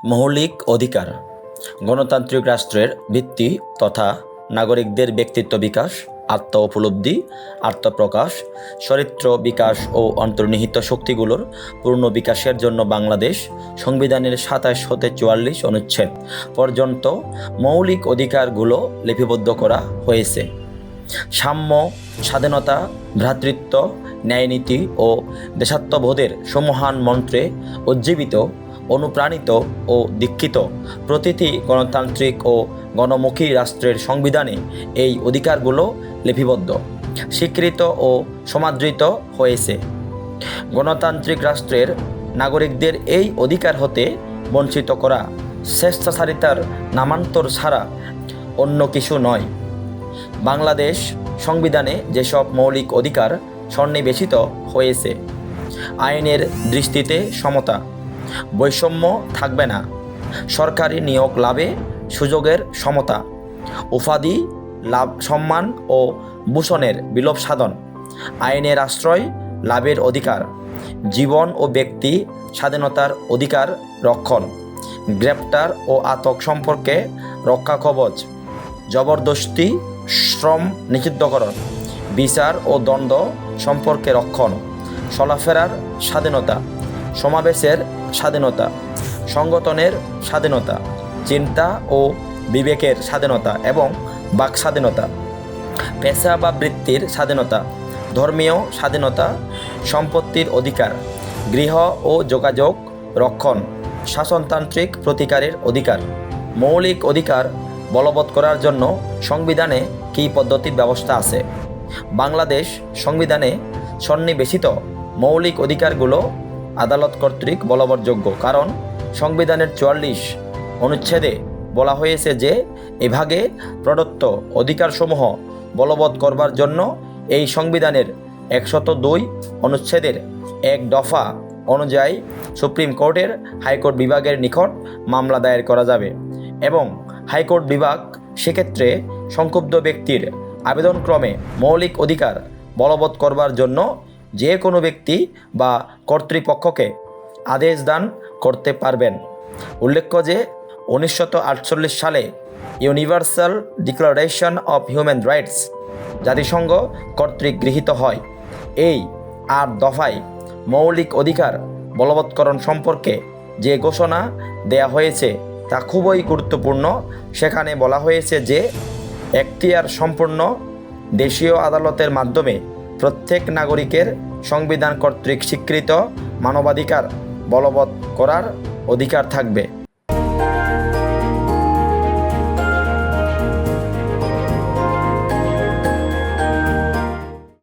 মৌলিক অধিকার গণতান্ত্রিক রাষ্ট্রের ভিত্তি তথা নাগরিকদের ব্যক্তিত্ব বিকাশ, আত্ম উপলব্ধি, আত্মপ্রকাশ, চরিত্র বিকাশ ও অন্তর্নিহিত শক্তিগুলোর পূর্ণ বিকাশের জন্য বাংলাদেশ সংবিধানের ২৭ হতে ৪৪ অনুচ্ছেদ পর্যন্ত মৌলিক অধিকারগুলো লিপিবদ্ধ করা হয়েছে। সাম্য, স্বাধীনতা, ভ্রাতৃত্ব, ন্যায়নীতি ও দেশাত্মবোধের সমহান মন্ত্রে উজ্জীবিত, অনুপ্রাণিত ও দীক্ষিত প্রতিটি গণতান্ত্রিক ও গণমুখী রাষ্ট্রের সংবিধানে এই অধিকারগুলো লিপিবদ্ধ, স্বীকৃত ও সমাদৃত হয়েছে। গণতান্ত্রিক রাষ্ট্রের নাগরিকদের এই অধিকার হতে বঞ্চিত করা স্বেচ্ছাচারিতার নামান্তর ছাড়া অন্য কিছু নয়। বাংলাদেশ সংবিধানে যেসব মৌলিক অধিকার সন্নিবেশিত হয়েছে: আইনের দৃষ্টিতে সমতা, বৈষম্য থাকবে না, সরকারি নিয়োগ লাভে সুযোগের সমতা, উপাধি লাভ, সম্মান ও ভূষণের বিলোপ সাধন, আইনের আশ্রয় লাভের অধিকার, জীবন ও ব্যক্তি স্বাধীনতার অধিকার রক্ষণ, গ্রেপ্তার ও আটক সম্পর্কে রক্ষা কবচ, জবরদস্তি শ্রম নিষিদ্ধকরণ, বিচার ও দণ্ড সম্পর্কে রক্ষণ, চলাফেরার স্বাধীনতা, সমাবেশের স্বাধীনতা, সংগঠনের স্বাধীনতা, চিন্তা ও বিবেকের স্বাধীনতা এবং বাক স্বাধীনতা, পেশা বা বৃত্তির স্বাধীনতা, ধর্মীয় স্বাধীনতা, সম্পত্তির অধিকার, গৃহ ও যোগাযোগ রক্ষণ, শাসনতান্ত্রিক প্রতিকারের অধিকার। মৌলিক অধিকার বলবৎ করার জন্য সংবিধানে কী পদ্ধতির ব্যবস্থা আছে? বাংলাদেশ সংবিধানে সন্নিবেশিত মৌলিক অধিকারগুলো আদালত কর্তৃক বলবৎযোগ্য, কারণ সংবিধানের ৪৪ অনুচ্ছেদে বলা হয়েছে যে এভাগে প্রদত্ত অধিকারসমূহ বলবৎ করবার জন্য এই সংবিধানের ১০২ অনুচ্ছেদের ১ দফা অনুযায়ী সুপ্রিম কোর্টের হাইকোর্ট বিভাগের নিকট মামলা দায়ের করা যাবে এবং হাইকোর্ট বিভাগ সেক্ষেত্রে সংক্ষুব্ধ ব্যক্তির আবেদনক্রমে মৌলিক অধিকার বলবৎ করবার জন্য যে কোনো ব্যক্তি বা কর্তৃপক্ষকে আদেশ দান করতে পারবেন। উল্লেখ্য যে ১৯৪৮ সালে universal declaration of human rights জাতিসংঘ কর্তৃক গৃহীত হয়। এই ৮ দফায় মৌলিক অধিকার বলবৎকরণ সম্পর্কে যে ঘোষণা দেয়া হয়েছে তা খুবই গুরুত্বপূর্ণ। সেখানে বলা হয়েছে যে এখতিয়ার সম্পূর্ণ দেশীয় আদালতের মাধ্যমে প্রত্যেক নাগরিকের সংবিধান কর্তৃক স্বীকৃত মানবাধিকার বলবৎ করার অধিকার থাকবে।